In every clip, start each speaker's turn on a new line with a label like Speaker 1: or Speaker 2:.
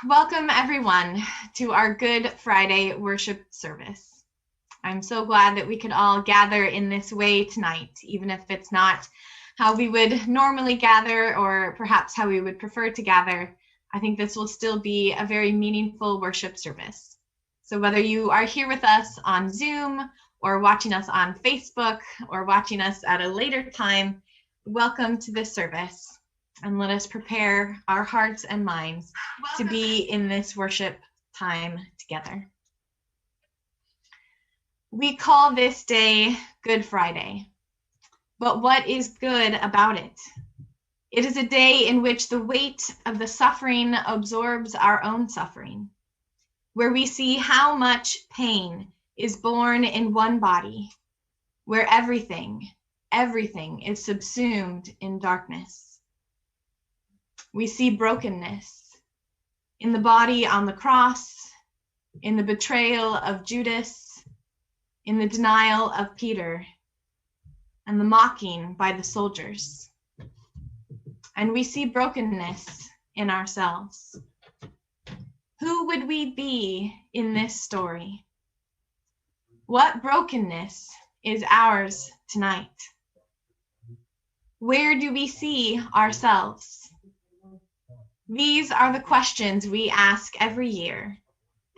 Speaker 1: Welcome everyone to our Good Friday worship service. I'm so glad that we could all gather in this way tonight, even if it's not how we would normally gather or perhaps how we would prefer to gather. I think this will still be a very meaningful worship service. So whether you are here with us on Zoom or watching us on Facebook or watching us at a later time, welcome to this service. And let us prepare our hearts and minds to be in this worship time together. We call this day Good Friday. But what is good about it? It is a day in which the weight of the suffering absorbs our own suffering, where we see how much pain is borne in one body, where everything is subsumed in darkness. We see brokenness in the body on the cross, in the betrayal of Judas, in the denial of Peter, and the mocking by the soldiers. And we see brokenness in ourselves. Who would we be in this story? What brokenness is ours tonight? Where do we see ourselves? These are the questions we ask every year,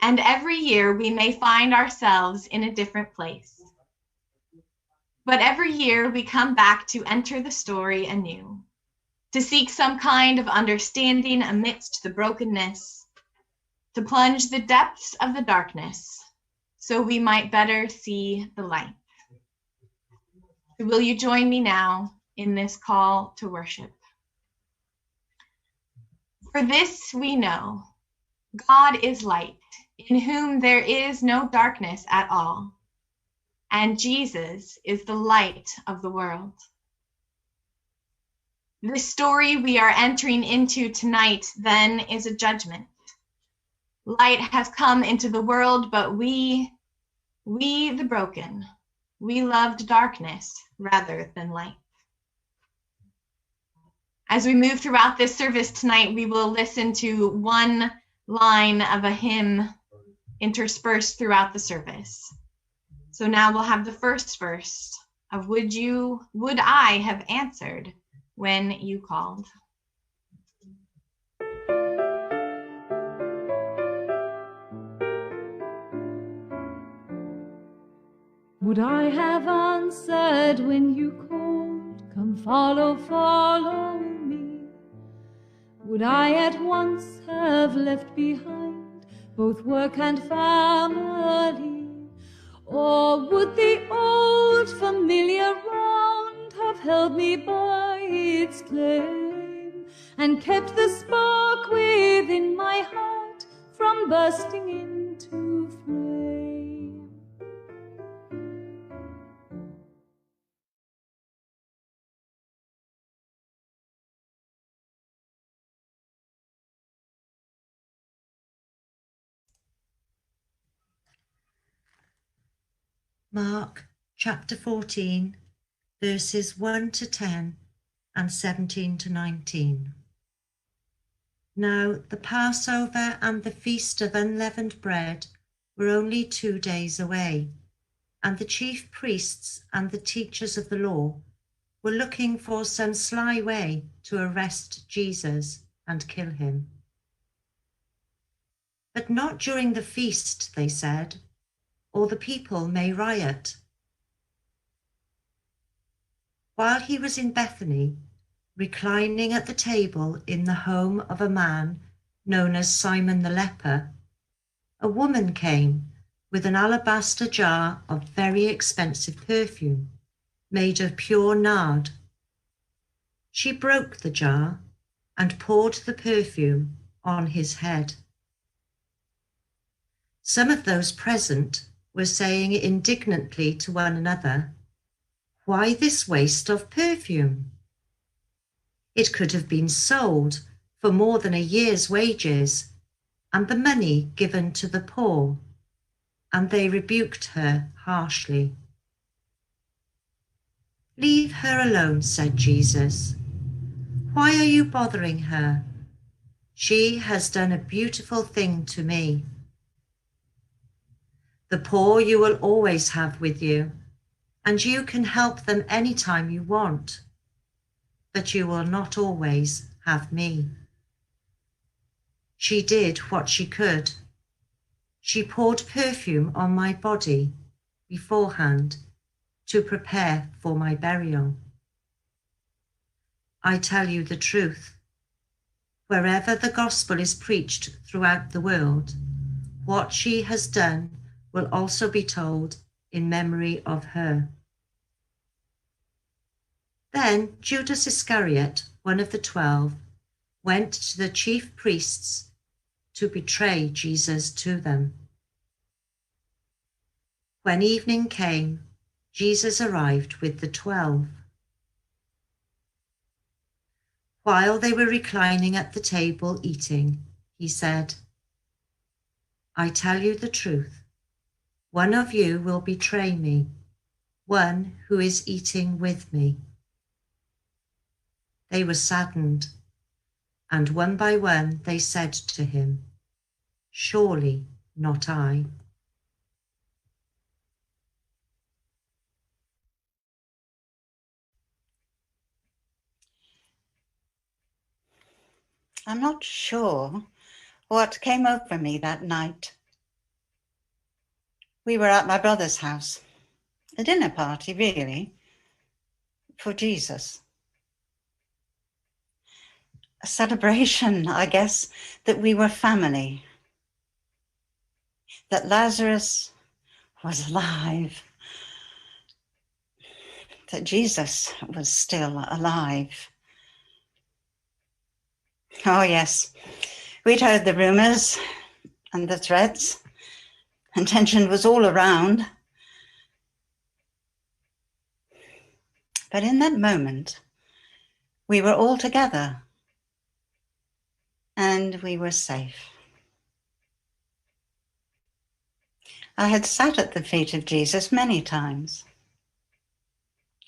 Speaker 1: and every year we may find ourselves in a different place. But every year we come back to enter the story anew, to seek some kind of understanding amidst the brokenness, to plunge the depths of the darkness so we might better see the light. Will you join me now in this call to worship? For this we know, God is light, in whom there is no darkness at all, and Jesus is the light of the world. The story we are entering into tonight, then, is a judgment. Light has come into the world, but we the broken, we loved darkness rather than light. As we move throughout this service tonight, we will listen to one line of a hymn interspersed throughout the service. So now we'll have the first verse of Would I Have Answered When You Called?
Speaker 2: Would I have answered when you called, come follow, follow me? Would I at once have left behind both work and family? Or would the old familiar round have held me by its claim and kept the spark within my heart from bursting into flame?
Speaker 3: Mark chapter 14, verses 1 to 10 and 17 to 19. Now the Passover and the Feast of Unleavened Bread were only 2 days away, and the chief priests and the teachers of the law were looking for some sly way to arrest Jesus and kill him. But not during the feast, they said, or the people may riot. While he was in Bethany, reclining at the table in the home of a man known as Simon the leper, a woman came with an alabaster jar of very expensive perfume made of pure nard. She broke the jar and poured the perfume on his head. Some of those present were saying indignantly to one another, "Why this waste of perfume? It could have been sold for more than a year's wages and the money given to the poor." And they rebuked her harshly. "Leave her alone," said Jesus. "Why are you bothering her? She has done a beautiful thing to me. The poor you will always have with you, and you can help them anytime you want, but you will not always have me. She did what she could. She poured perfume on my body beforehand to prepare for my burial. I tell you the truth. Wherever the gospel is preached throughout the world, what she has done will also be told in memory of her. Then Judas Iscariot, one of the 12, went to the chief priests to betray Jesus to them. When evening came, Jesus arrived with the 12. While they were reclining at the table eating, he said, I tell you the truth. One of you will betray me, one who is eating with me. They were saddened, and one by one they said to him, Surely not I.
Speaker 4: I'm not sure what came over me that night. We were at my brother's house, a dinner party, really, for Jesus. A celebration, I guess, that we were family, that Lazarus was alive, that Jesus was still alive. Oh, yes, we'd heard the rumours and the threats, and tension was all around. But in that moment, we were all together, and we were safe. I had sat at the feet of Jesus many times,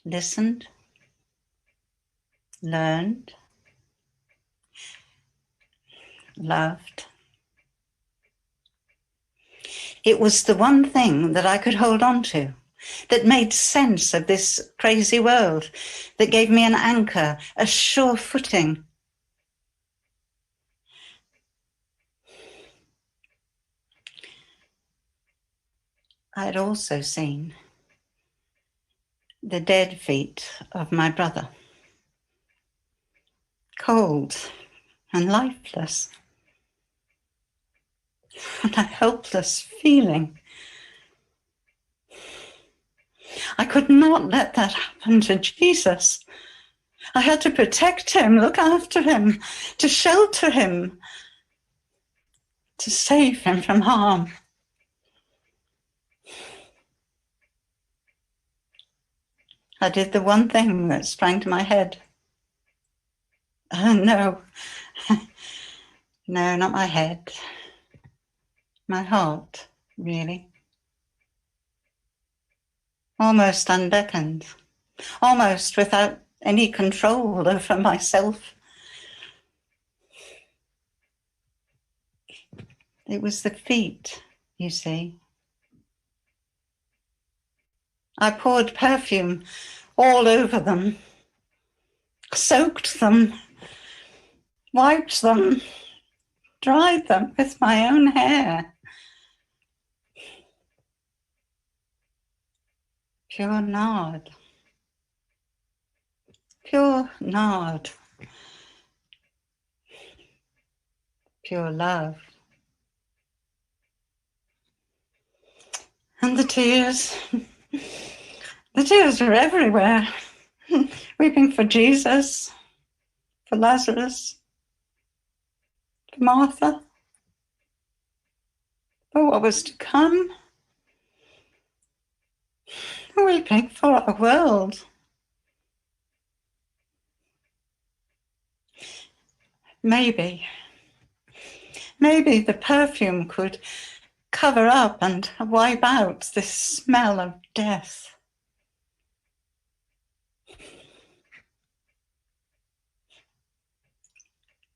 Speaker 4: listened, learned, loved. It was the one thing that I could hold on to, that made sense of this crazy world, that gave me an anchor, a sure footing. I had also seen the dead feet of my brother, cold and lifeless, and a helpless feeling. I could not let that happen to Jesus. I had to protect him, look after him, to shelter him, to save him from harm. I did the one thing that sprang to my head. No, no, not my head. My heart, really. Almost unbeckoned, almost without any control over myself. It was the feet, you see. I poured perfume all over them, soaked them, wiped them, dried them with my own hair. Pure nard. Pure nard. Pure love. And the tears were everywhere, weeping for Jesus, for Lazarus, for Martha, for what was to come, weeping for our world. Maybe the perfume could cover up and wipe out this smell of death.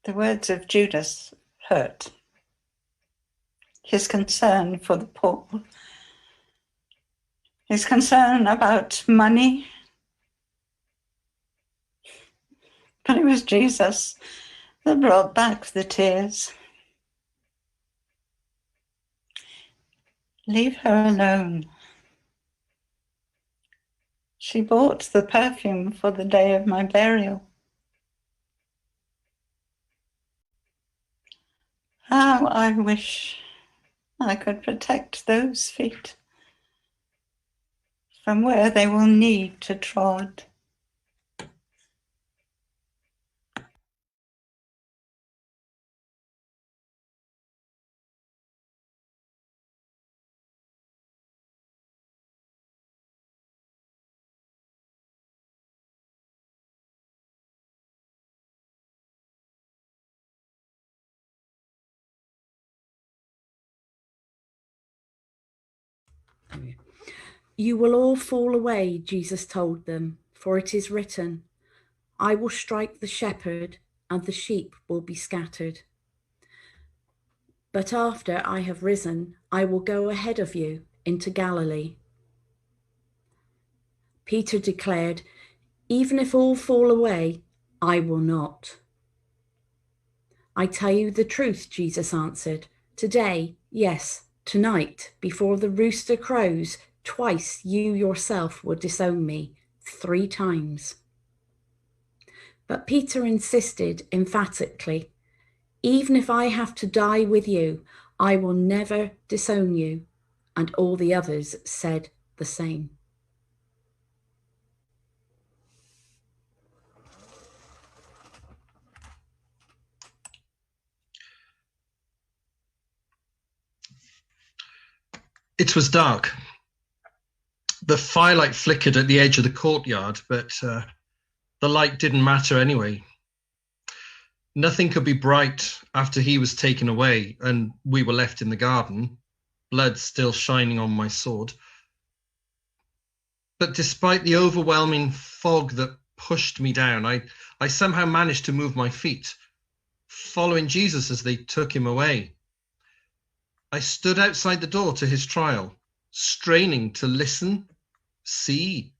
Speaker 4: The words of Judas hurt. His concern for the poor, his concern about money. But it was Jesus that brought back the tears. Leave her alone. She bought the perfume for the day of my burial. How I wish I could protect those feet from where they will need to trod.
Speaker 5: You will all fall away, Jesus told them, for it is written, I will strike the shepherd, and the sheep will be scattered. But after I have risen, I will go ahead of you into Galilee. Peter declared, even if all fall away, I will not. I tell you the truth, Jesus answered. Today, yes, tonight, before the rooster crows, twice you yourself will disown me 3 times. But Peter insisted emphatically, even if I have to die with you, I will never disown you. And all the others said the same.
Speaker 6: It was dark. The firelight flickered at the edge of the courtyard, but the light didn't matter anyway. Nothing could be bright after he was taken away and we were left in the garden, blood still shining on my sword. But despite the overwhelming fog that pushed me down, I somehow managed to move my feet, following Jesus as they took him away. I stood outside the door to his trial, straining to listen, see,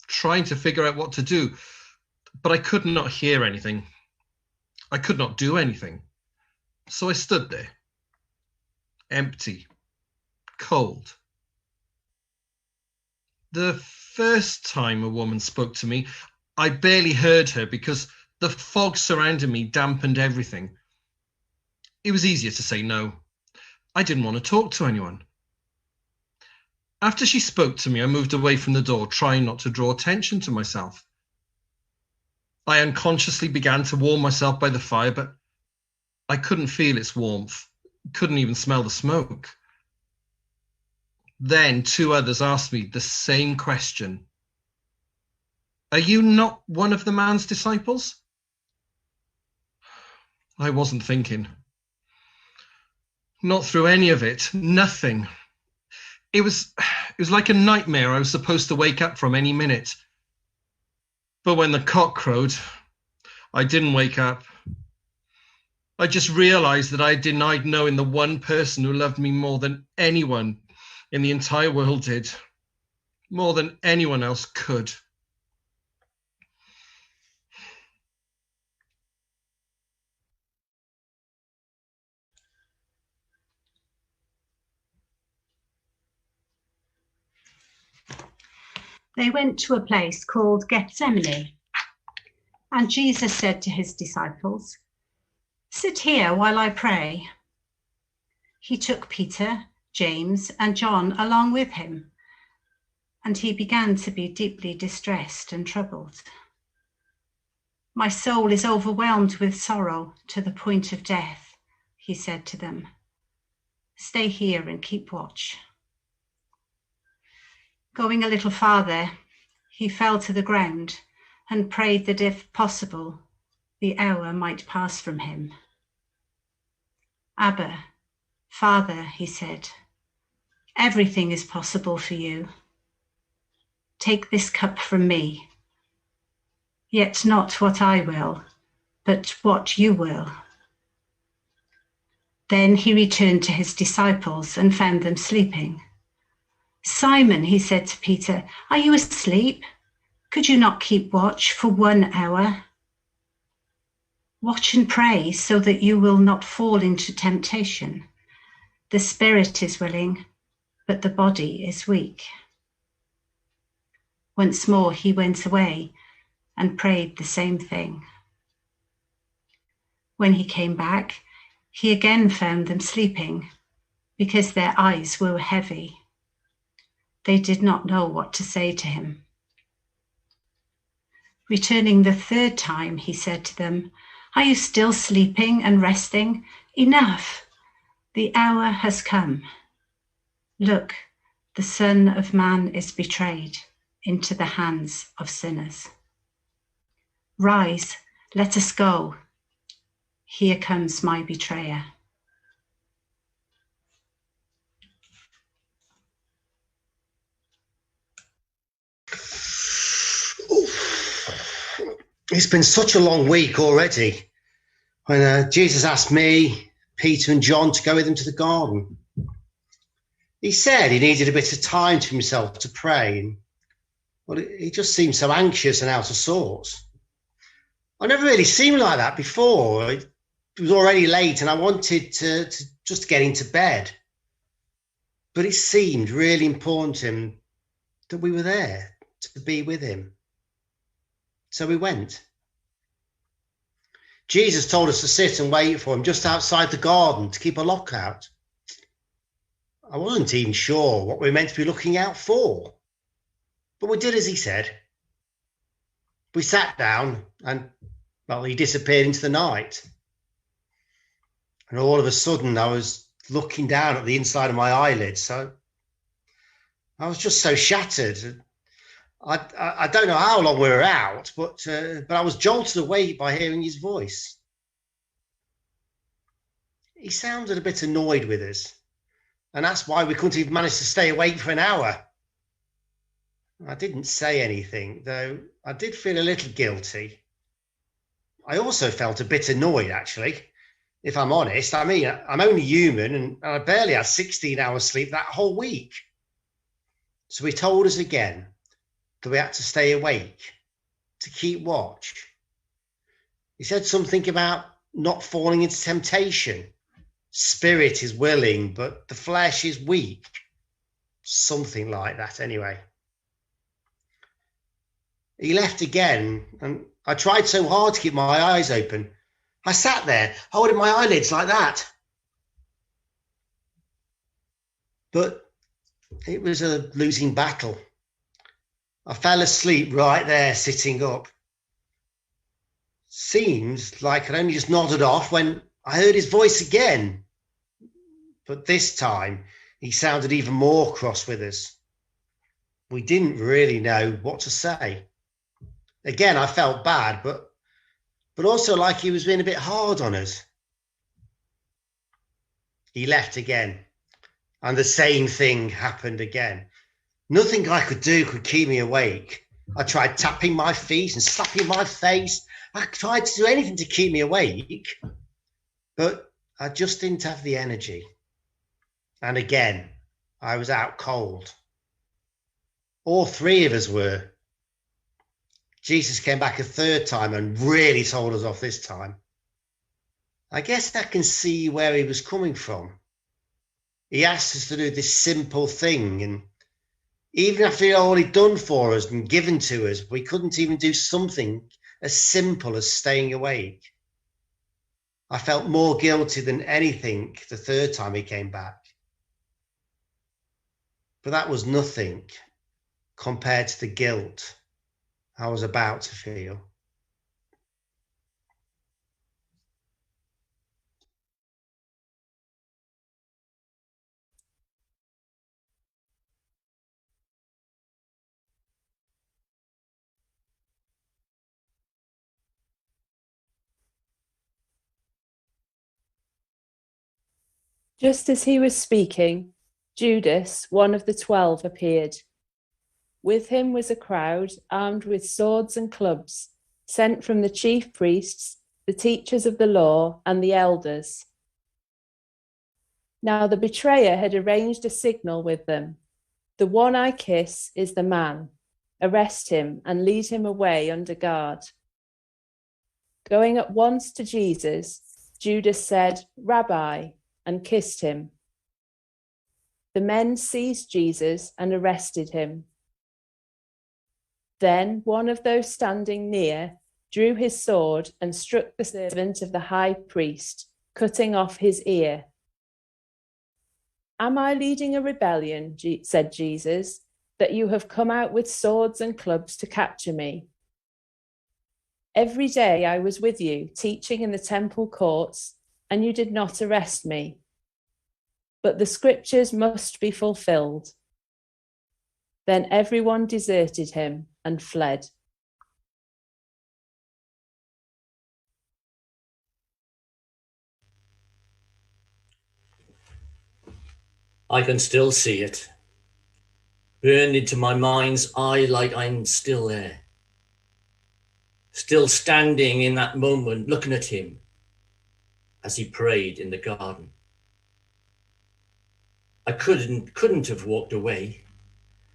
Speaker 6: trying to figure out what to do, but I could not hear anything. I could not do anything. So I stood there, empty, cold. The first time a woman spoke to me, I barely heard her because the fog surrounding me dampened everything. It was easier to say no. I didn't want to talk to anyone. After she spoke to me, I moved away from the door, trying not to draw attention to myself. I unconsciously began to warm myself by the fire, but I couldn't feel its warmth, couldn't even smell the smoke. Then 2 others asked me the same question. Are you not one of the man's disciples? I wasn't thinking. Not through any of it, nothing. It was like a nightmare I was supposed to wake up from any minute. But when the cock crowed, I didn't wake up. I just realized that I had denied knowing the one person who loved me more than anyone in the entire world did, more than anyone else could.
Speaker 7: They went to a place called Gethsemane, and Jesus said to his disciples, sit here while I pray. He took Peter, James, and John along with him, and he began to be deeply distressed and troubled. My soul is overwhelmed with sorrow to the point of death, he said to them. Stay here and keep watch. Going a little farther, he fell to the ground and prayed that if possible, the hour might pass from him. Abba, Father, he said, everything is possible for you. Take this cup from me, yet not what I will, but what you will. Then he returned to his disciples and found them sleeping. "Simon," he said to Peter, "are you asleep? Could you not keep watch for 1 hour? Watch and pray so that you will not fall into temptation. The spirit is willing, but the body is weak." Once more he went away and prayed the same thing. When he came back, he again found them sleeping because their eyes were heavy. They did not know what to say to him. Returning the third time, he said to them, "Are you still sleeping and resting? Enough! The hour has come. Look, the Son of Man is betrayed into the hands of sinners. Rise, let us go. Here comes my betrayer."
Speaker 8: It's been such a long week already. When Jesus asked me, Peter and John to go with him to the garden, he said he needed a bit of time to himself to pray. Well, he just seemed so anxious and out of sorts. I never really seen him like that before. It was already late and I wanted to just get into bed. But it seemed really important to him that we were there to be with him. So we went. Jesus told us to sit and wait for him just outside the garden to keep a lookout. I wasn't even sure what we were meant to be looking out for, but we did as he said. We sat down and, well, he disappeared into the night. And all of a sudden I was looking down at the inside of my eyelids. So I was just so shattered. I don't know how long we were out, but I was jolted awake by hearing his voice. He sounded a bit annoyed with us, and that's why we couldn't even manage to stay awake for an hour. I didn't say anything, though I did feel a little guilty. I also felt a bit annoyed, actually, if I'm honest. I mean, I'm only human, and I barely had 16 hours sleep that whole week. So he told us again that we had to stay awake, to keep watch. He said something about not falling into temptation. Spirit is willing, but the flesh is weak. Something like that, anyway. He left again, and I tried so hard to keep my eyes open. I sat there, holding my eyelids like that. But it was a losing battle. I fell asleep right there, sitting up. Seems like I'd only just nodded off when I heard his voice again. But this time, he sounded even more cross with us. We didn't really know what to say. Again, I felt bad, but also like he was being a bit hard on us. He left again, and the same thing happened again. Nothing I could do could keep me awake. I tried tapping my feet and slapping my face. I tried to do anything to keep me awake, but I just didn't have the energy. And again, I was out cold. All three of us were. Jesus came back a third time and really told us off this time. I guess I can see where he was coming from. He asked us to do this simple thing, and even after he'd already done for us and given to us, we couldn't even do something as simple as staying awake. I felt more guilty than anything the third time he came back. But that was nothing compared to the guilt I was about to feel.
Speaker 9: Just as he was speaking, Judas, one of the 12, appeared. With him was a crowd armed with swords and clubs, sent from the chief priests, the teachers of the law, and the elders. Now the betrayer had arranged a signal with them. The one I kiss is the man. Arrest him and lead him away under guard. Going at once to Jesus, Judas said, Rabbi, and kissed him. The men seized Jesus and arrested him. Then one of those standing near drew his sword and struck the servant of the high priest, cutting off his ear. Am I leading a rebellion, said Jesus, that you have come out with swords and clubs to capture me? Every day I was with you, teaching in the temple courts, and you did not arrest me. But the scriptures must be fulfilled. Then everyone deserted him and fled.
Speaker 10: I can still see it, burned into my mind's eye like I'm still there. Still standing in that moment, looking at him as he prayed in the garden. I couldn't have walked away.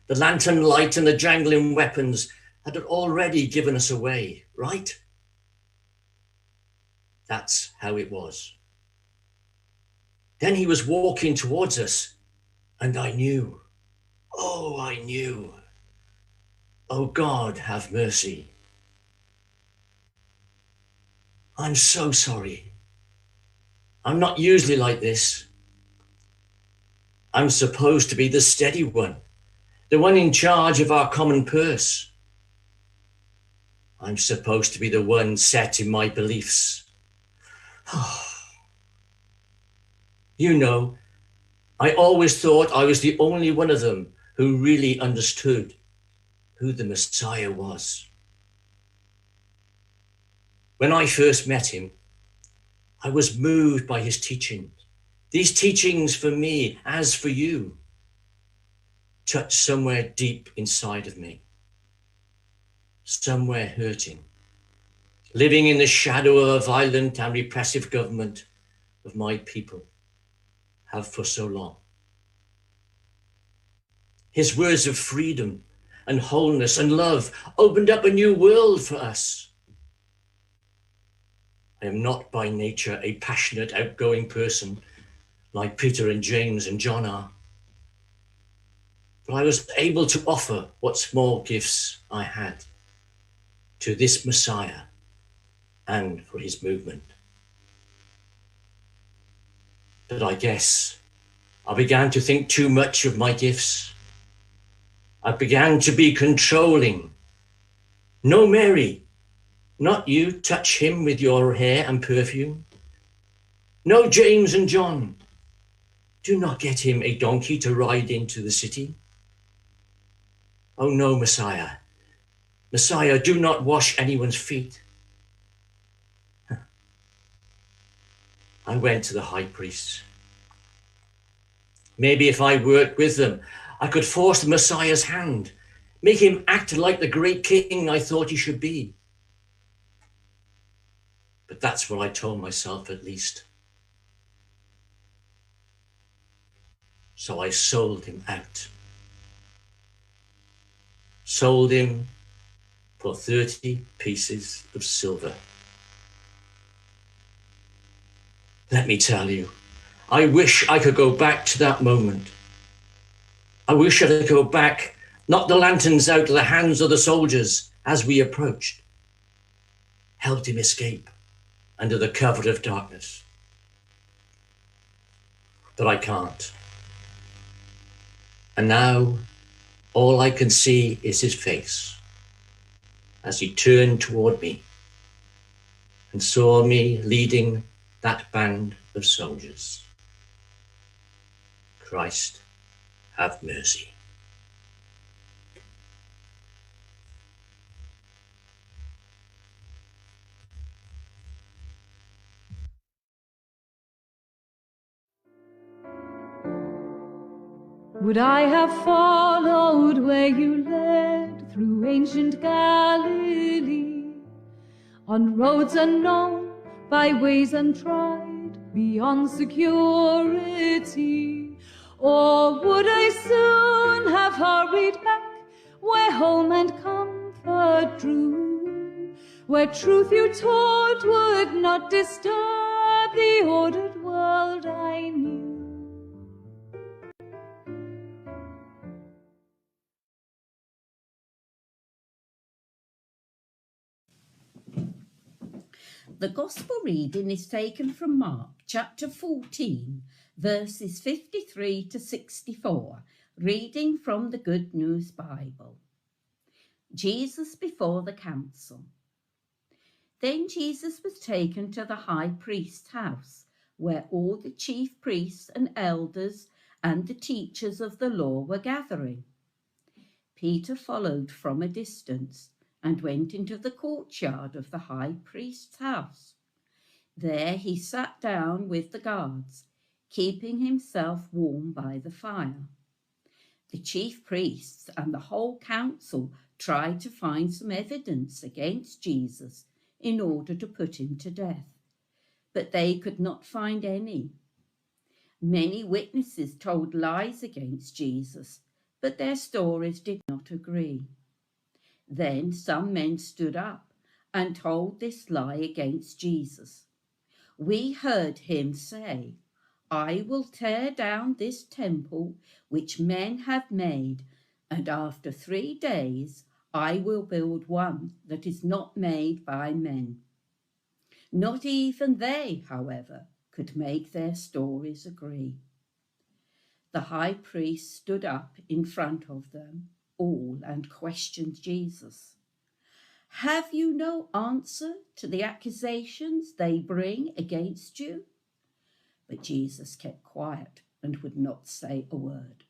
Speaker 10: The lantern light and the jangling weapons had already given us away, right? That's how it was. Then he was walking towards us, and I knew. Oh, I knew. Oh, God, have mercy. I'm so sorry. I'm not usually like this. I'm supposed to be the steady one, the one in charge of our common purse. I'm supposed to be the one set in my beliefs. You know, I always thought I was the only one of them who really understood who the Messiah was. When I first met him, I was moved by his teachings. These teachings for me, as for you, touched somewhere deep inside of me, somewhere hurting, living in the shadow of a violent and repressive government of my people have for so long. His words of freedom and wholeness and love opened up a new world for us. I am not by nature a passionate, outgoing person like Peter and James and John are. But I was able to offer what small gifts I had to this Messiah and for his movement. But I guess I began to think too much of my gifts. I began to be controlling. No, Mary, not you touch him with your hair and perfume. No, James and John, do not get him a donkey to ride into the city. Oh no, Messiah, Messiah, do not wash anyone's feet. I went to the high priests. Maybe if I worked with them, I could force the Messiah's hand, make him act like the great king I thought he should be. But that's what I told myself, at least. So I sold him out. Sold him for 30 pieces of silver. Let me tell you, I wish I could go back to that moment. I wish I could go back, knock the lanterns out of the hands of the soldiers as we approached, helped him escape under the cover of darkness. But I can't. And now all I can see is his face as he turned toward me and saw me leading that band of soldiers. Christ, have mercy.
Speaker 2: Would I have followed where you led through ancient Galilee, on roads unknown, by ways untried, beyond security? Or would I soon have hurried back where home and comfort drew, where truth you taught would not disturb the ordered world I knew?
Speaker 11: The Gospel reading is taken from Mark chapter 14, verses 53 to 64, reading from the Good News Bible. Jesus before the council. Then Jesus was taken to the high priest's house, where all the chief priests and elders and the teachers of the law were gathering. Peter followed from a distance and went into the courtyard of the high priest's house. There he sat down with the guards, keeping himself warm by the fire. The chief priests and the whole council tried to find some evidence against Jesus in order to put him to death, but they could not find any. Many witnesses told lies against Jesus, but their stories did not agree. Then some men stood up and told this lie against Jesus. We heard him say, I will tear down this temple which men have made, and after 3 days I will build one that is not made by men. Not even they, however, could make their stories agree. The high priest stood up in front of them all and questioned Jesus. Have you no answer to the accusations they bring against you? But Jesus kept quiet and would not say a word.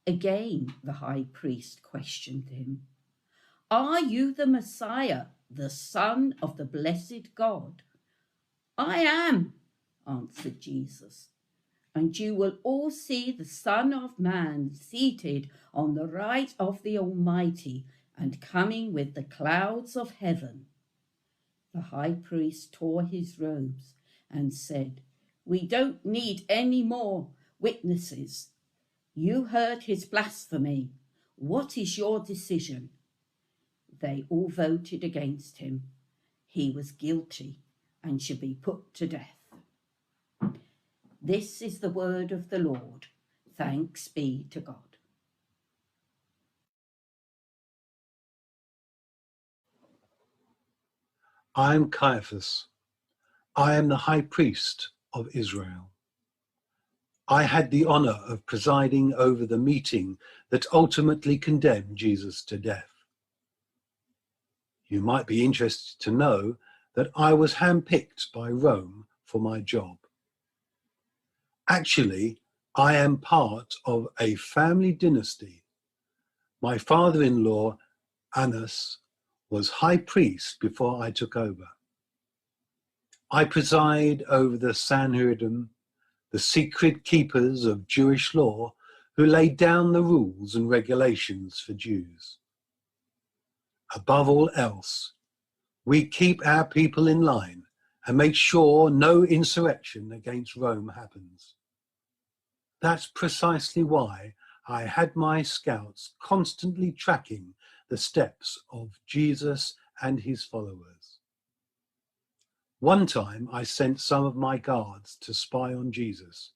Speaker 11: Again, the high priest questioned him. Are you the Messiah, the Son of the blessed God? I am, answered Jesus. And you will all see the Son of Man seated on the right of the Almighty and coming with the clouds of heaven. The high priest tore his robes and said, We don't need any more witnesses. You heard his blasphemy. What is your decision? They all voted against him. He was guilty and should be put to death. This is the word of the Lord. Thanks be to God.
Speaker 12: I am Caiaphas. I am the high priest of Israel. I had the honor of presiding over the meeting that ultimately condemned Jesus to death. You might be interested to know that I was handpicked by Rome for my job. Actually, I am part of a family dynasty. My father-in-law, Annas, was high priest before I took over. I preside over the Sanhedrin, the secret keepers of Jewish law who laid down the rules and regulations for Jews. Above all else, we keep our people in line and make sure no insurrection against Rome happens. That's precisely why I had my scouts constantly tracking the steps of Jesus and his followers. One time I sent some of my guards to spy on Jesus.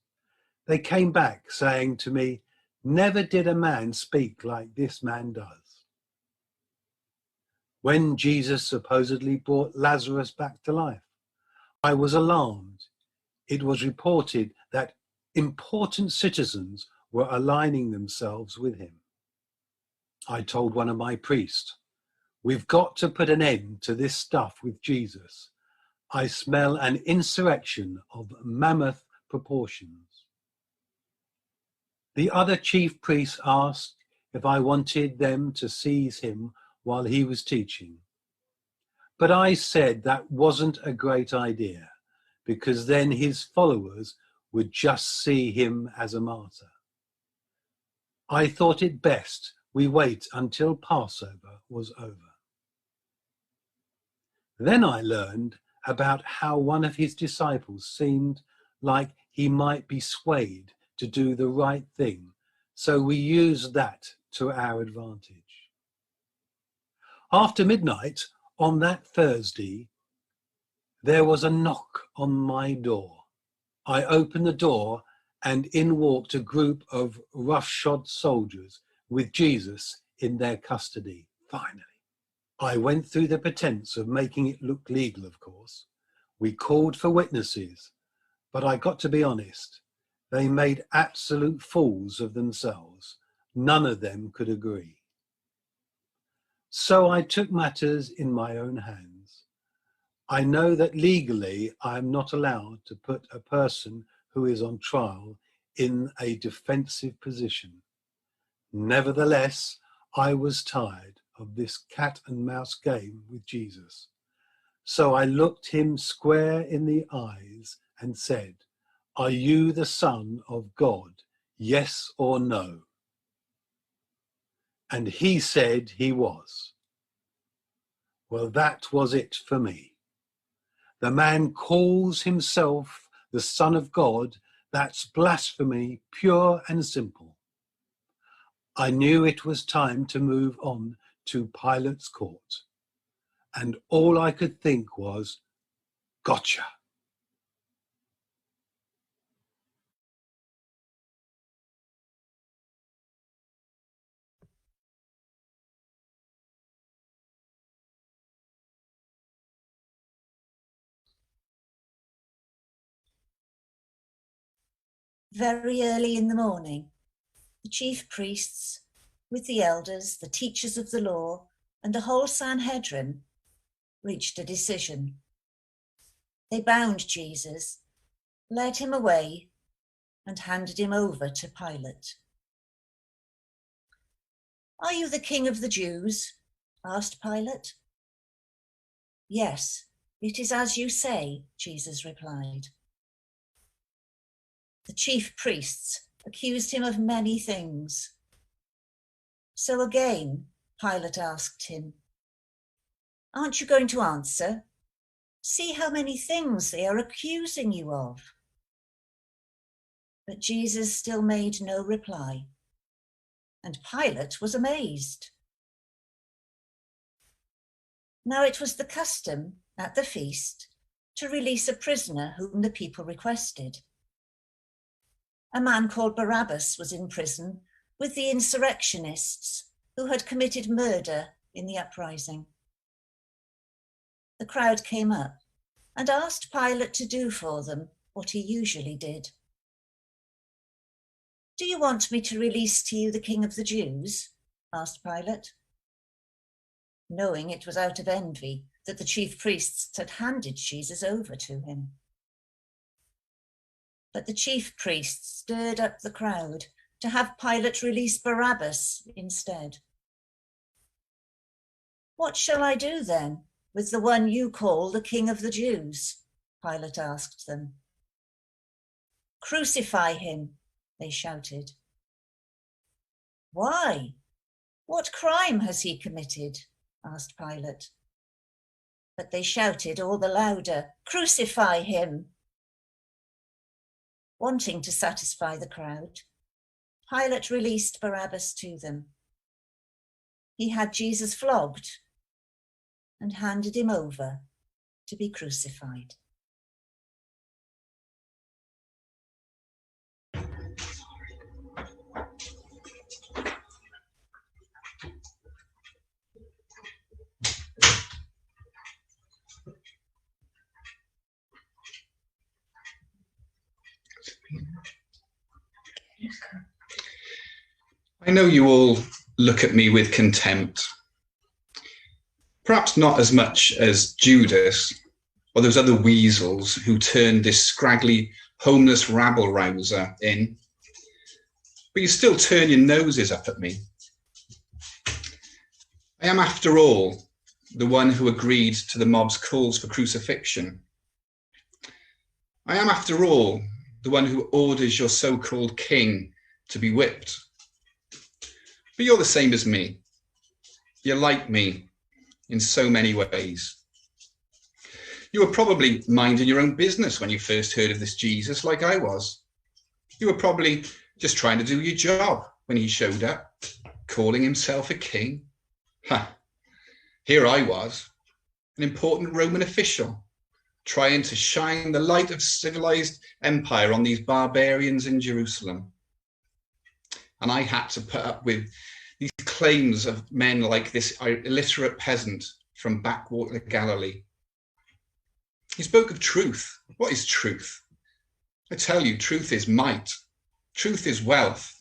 Speaker 12: They came back saying to me, Never did a man speak like this man does. When Jesus supposedly brought Lazarus back to life, I was alarmed. It was reported that important citizens were aligning themselves with him. I told one of my priests, We've got to put an end to this stuff with Jesus. I smell an insurrection of mammoth proportions. The other chief priests asked if I wanted them to seize him while he was teaching. But I said that wasn't a great idea, because then his followers would just see him as a martyr. I thought it best we wait until Passover was over. Then I learned about how one of his disciples seemed like he might be swayed to do the right thing, so we used that to our advantage. After midnight on that Thursday, there was a knock on my door. I opened the door and in walked a group of roughshod soldiers with Jesus in their custody, finally. I went through the pretense of making it look legal, of course. We called for witnesses, but I got to be honest, they made absolute fools of themselves. None of them could agree. So I took matters in my own hands. I know that legally I am not allowed to put a person who is on trial in a defensive position. Nevertheless, I was tired of this cat and mouse game with Jesus. So I looked him square in the eyes and said, "Are you the Son of God, yes or no?" And he said he was. Well, that was it for me. The man calls himself the Son of God. That's blasphemy, pure and simple. I knew it was time to move on to Pilate's court. And all I could think was, gotcha.
Speaker 3: Very early in the morning, the chief priests, with the elders, the teachers of the law, and the whole Sanhedrin, reached a decision. They bound Jesus, led him away, and handed him over to Pilate. "Are you the king of the Jews?" asked Pilate. "Yes, it is as you say," Jesus replied. The chief priests accused him of many things. So again, Pilate asked him, "Aren't you going to answer? See how many things they are accusing you of." But Jesus still made no reply, and Pilate was amazed. Now it was the custom at the feast to release a prisoner whom the people requested. A man called Barabbas was in prison with the insurrectionists who had committed murder in the uprising. The crowd came up and asked Pilate to do for them what he usually did. "Do you want me to release to you the King of the Jews?" asked Pilate, knowing it was out of envy that the chief priests had handed Jesus over to him. But the chief priests stirred up the crowd to have Pilate release Barabbas instead. "What shall I do then with the one you call the King of the Jews?" Pilate asked them. "Crucify him," they shouted. "Why? What crime has he committed?" asked Pilate. But they shouted all the louder, "Crucify him!" Wanting to satisfy the crowd, Pilate released Barabbas to them. He had Jesus flogged and handed him over to be crucified.
Speaker 13: I know you all look at me with contempt. Perhaps not as much as Judas or those other weasels who turned this scraggly, homeless rabble-rouser in. But you still turn your noses up at me. I am, after all, the one who agreed to the mob's calls for crucifixion. I am, after all, the one who orders your so-called king to be whipped. But you're the same as me. You're like me in so many ways. You were probably minding your own business when you first heard of this Jesus, like I was. You were probably just trying to do your job when he showed up, calling himself a king. Ha! Here I was, an important Roman official, trying to shine the light of civilized empire on these barbarians in Jerusalem. And I had to put up with these claims of men like this illiterate peasant from backwater Galilee. He spoke of truth. What is truth? I tell you, truth is might. Truth is wealth.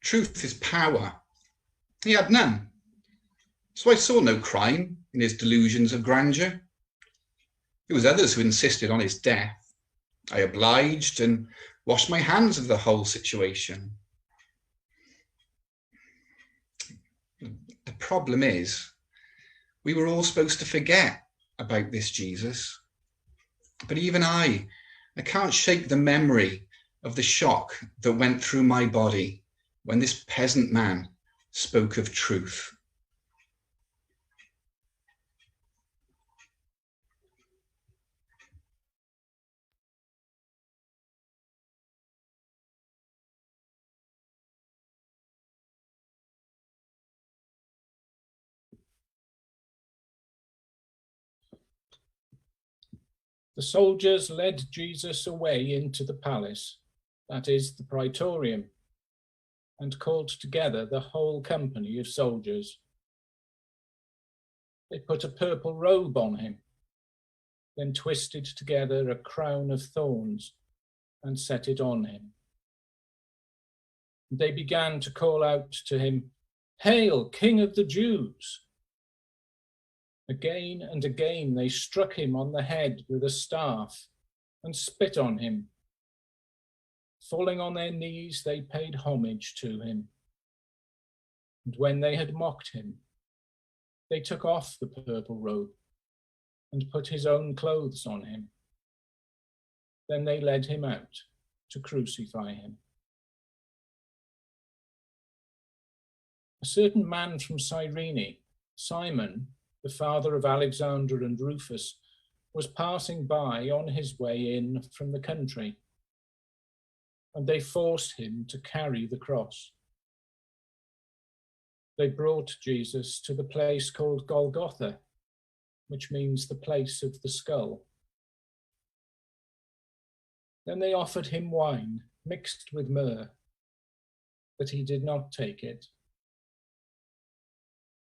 Speaker 13: Truth is power. He had none. So I saw no crime in his delusions of grandeur. It was others who insisted on his death. I obliged and washed my hands of the whole situation. The problem is, we were all supposed to forget about this Jesus. But even I can't shake the memory of the shock that went through my body when this peasant man spoke of truth.
Speaker 14: The soldiers led Jesus away into the palace, that is, the praetorium, and called together the whole company of soldiers. They put a purple robe on him, then twisted together a crown of thorns and set it on him. They began to call out to him, "Hail, King of the Jews!" Again and again they struck him on the head with a staff and spit on him. Falling on their knees, they paid homage to him. And when they had mocked him, they took off the purple robe and put his own clothes on him. Then they led him out to crucify him. A certain man from Cyrene, Simon, the father of Alexander and Rufus, was passing by on his way in from the country, and they forced him to carry the cross. They brought Jesus to the place called Golgotha, which means the place of the skull. Then they offered him wine mixed with myrrh, but he did not take it,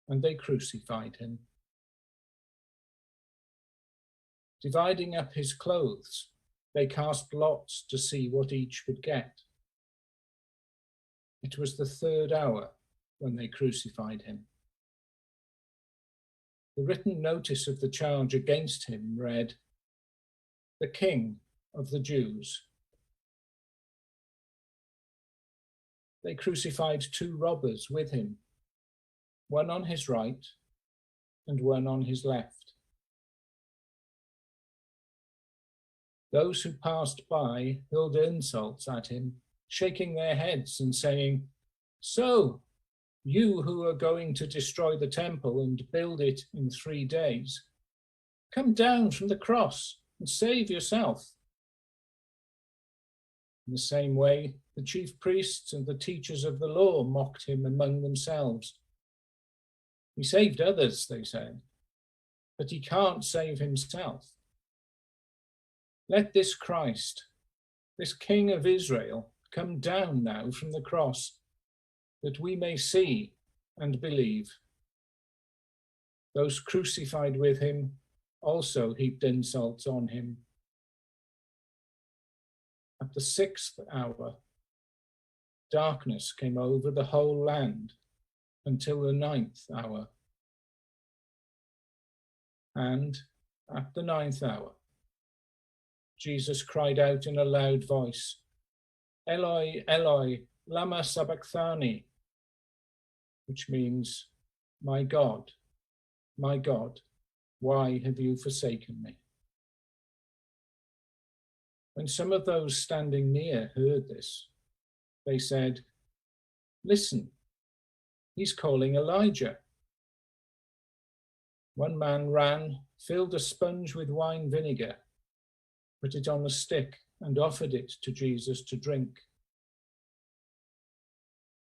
Speaker 14: and they crucified him. Dividing up his clothes, they cast lots to see what each would get. It was the 3rd hour when they crucified him. The written notice of the charge against him read, "The King of the Jews." They crucified 2 robbers with him, one on his right and one on his left. Those who passed by hurled insults at him, shaking their heads and saying, "So, you who are going to destroy the temple and build it in 3 days, come down from the cross and save yourself." In the same way, the chief priests and the teachers of the law mocked him among themselves. "He saved others," they said, "but he can't save himself. Let this Christ, this King of Israel, come down now from the cross, that we may see and believe." Those crucified with him also heaped insults on him. At the 6th hour, darkness came over the whole land until the 9th hour. And at the 9th hour, Jesus cried out in a loud voice, "Eloi, Eloi, lama sabachthani," which means, my God, why have you forsaken me?" When some of those standing near heard this, they said, "Listen, he's calling Elijah." One man ran, filled a sponge with wine vinegar, put it on a stick, and offered it to Jesus to drink.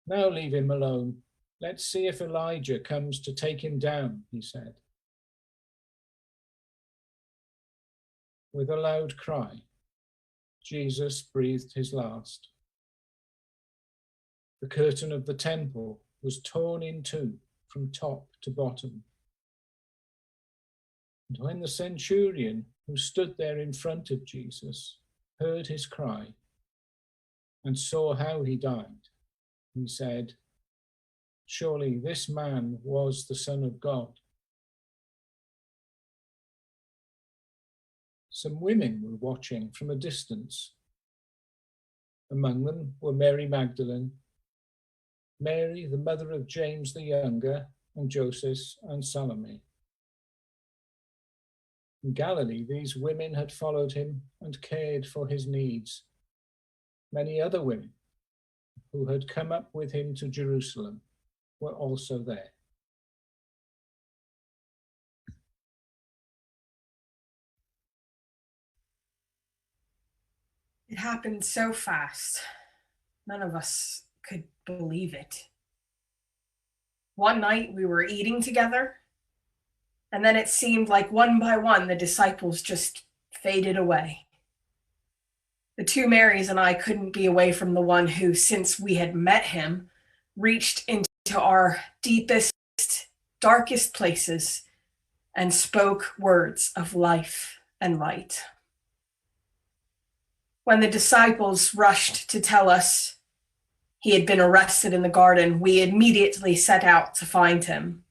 Speaker 14: Now leave him alone. Let's see if Elijah comes to take him down, he said. With a loud cry, Jesus breathed his last. The curtain of the temple was torn in two from top to bottom. And when the centurion who stood there in front of Jesus heard his cry and saw how he died, he said, "Surely this man was the Son of God." Some women were watching from a distance. Among them were Mary Magdalene, Mary, the mother of James the Younger, and Joseph and Salome. In Galilee, these women had followed him and cared for his needs. Many other women who had come up with him to Jerusalem were also there.
Speaker 15: It happened so fast. None of us could believe it. One night we were eating together, and then it seemed like one by one the disciples just faded away. The two Marys and I couldn't be away from the one who, since we had met him, reached into our deepest, darkest places and spoke words of life and light. When the disciples rushed to tell us he had been arrested in the garden, we immediately set out to find him.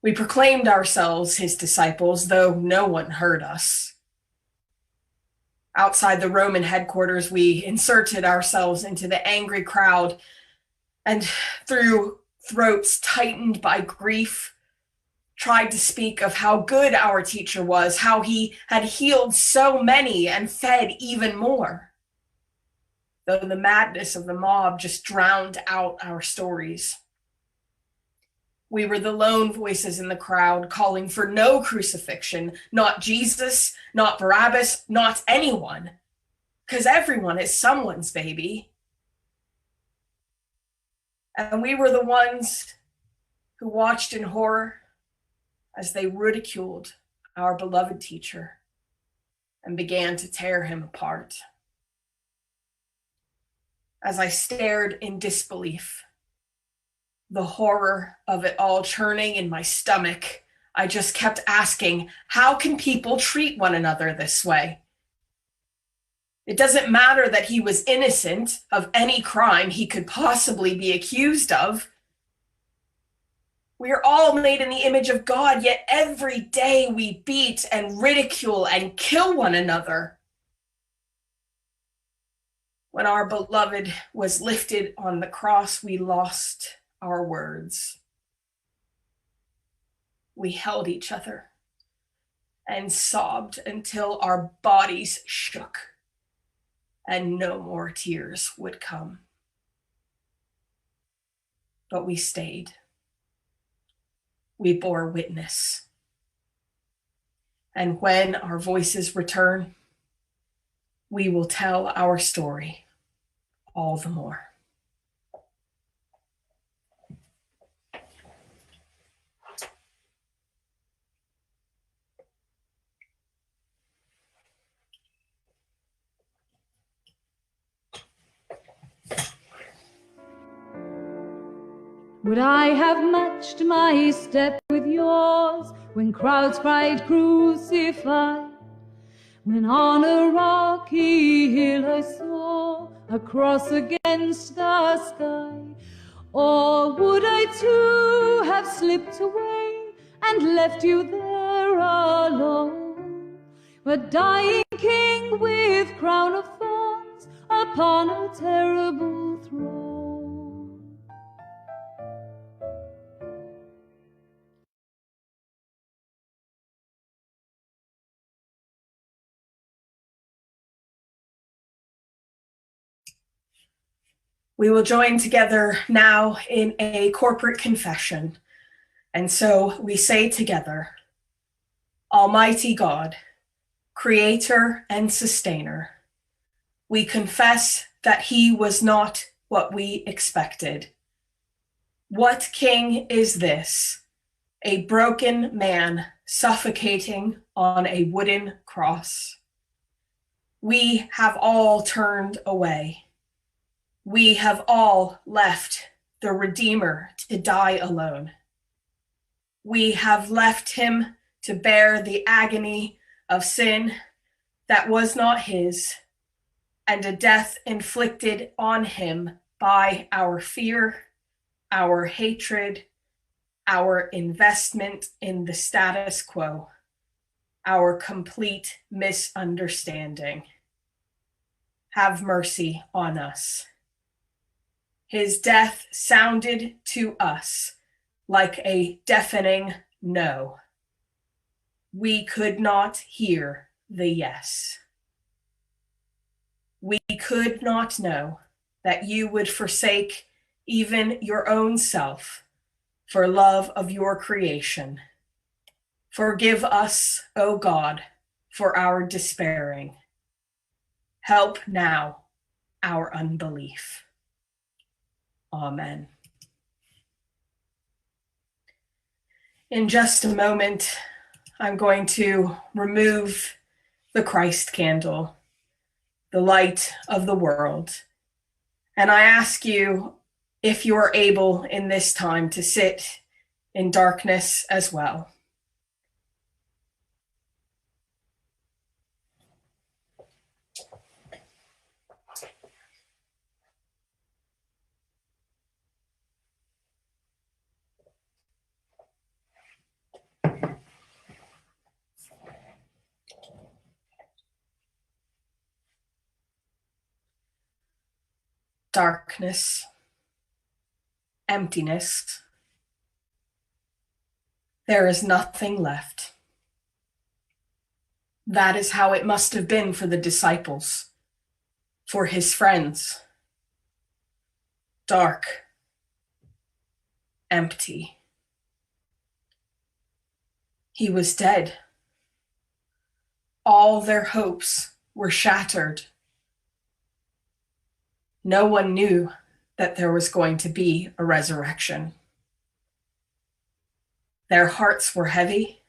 Speaker 15: We proclaimed ourselves his disciples, though no one heard us. Outside the Roman headquarters, we inserted ourselves into the angry crowd, and through throats tightened by grief, tried to speak of how good our teacher was, how he had healed so many and fed even more. Though the madness of the mob just drowned out our stories. We were the lone voices in the crowd calling for no crucifixion, not Jesus, not Barabbas, not anyone, because everyone is someone's baby. And we were the ones who watched in horror as they ridiculed our beloved teacher and began to tear him apart. As I stared in disbelief, the horror of it all churning in my stomach, I just kept asking, how can people treat one another this way? It doesn't matter that he was innocent of any crime he could possibly be accused of. We are all made in the image of God, yet every day we beat and ridicule and kill one another. When our beloved was lifted on the cross, we lost our words. We held each other and sobbed until our bodies shook and no more tears would come. But we stayed. We bore witness. And when our voices return, we will tell our story all the more.
Speaker 2: Would I have matched my step with yours when crowds cried crucify? When on a rocky hill I saw a cross against the sky? Or would I too have slipped away and left you there alone? A dying king with crown of thorns upon a terrible throne.
Speaker 15: We will join together now in a corporate confession, And so we say together, Almighty God, Creator and Sustainer, we confess that he was not what we expected. What king is this? A broken man suffocating on a wooden cross. We have all turned away. We have all left the Redeemer to die alone. We have left him to bear the agony of sin that was not his, and a death inflicted on him by our fear, our hatred, our investment in the status quo, our complete misunderstanding. Have mercy on us. His death sounded to us like a deafening no. We could not hear the yes. We could not know that you would forsake even your own self for love of your creation. Forgive us, O God, for our despairing. Help now our unbelief. Amen. In just a moment, I'm going to remove the Christ candle, the light of the world. And I ask you, if you are able in this time, to sit in darkness as well. Darkness, emptiness. There is nothing left. That is how it must have been for the disciples, for his friends. Dark, empty. He was dead. All their hopes were shattered. No one knew that there was going to be a resurrection. Their hearts were heavy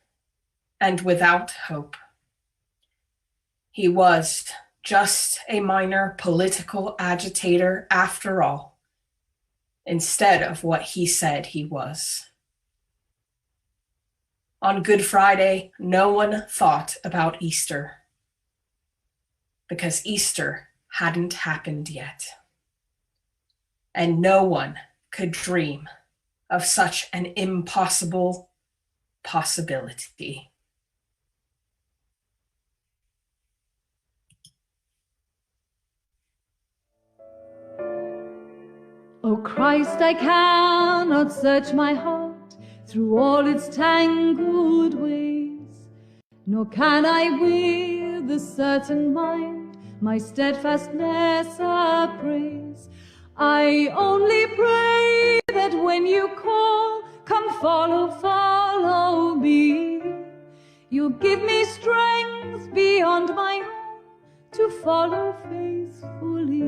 Speaker 15: and without hope. He was just a minor political agitator after all, instead of what he said he was. On Good Friday, no one thought about Easter, because Easter hadn't happened yet. And no one could dream of such an impossible possibility.
Speaker 2: O Christ, I cannot search my heart through all its tangled ways, nor can I with a certain mind my steadfastness appraise. I only pray that when you call, come follow me. You'll give me strength beyond my own to follow faithfully.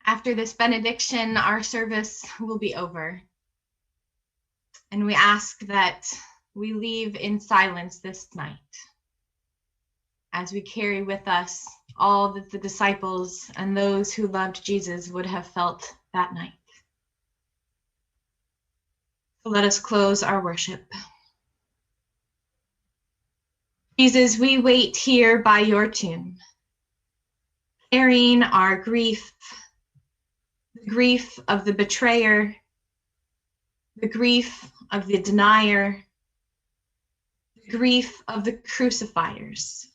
Speaker 1: After this benediction, our service will be over. And we ask that we leave in silence this night as we carry with us all that the disciples and those who loved Jesus would have felt that night. So let us close our worship. Jesus, we wait here by your tomb, carrying our grief, the grief of the betrayer, the grief of the denier, the grief of the crucifiers.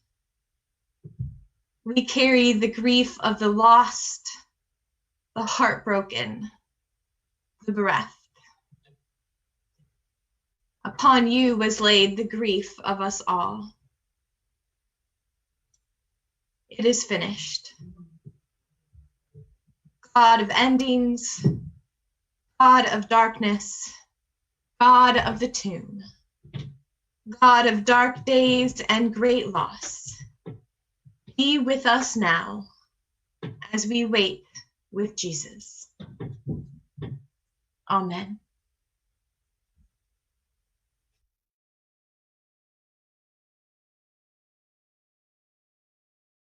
Speaker 1: We carry the grief of the lost, the heartbroken, the bereft. Upon you was laid the grief of us all. It is finished. God of endings, God of darkness, God of the tomb, God of dark days and great loss, be with us now as we wait with Jesus. Amen.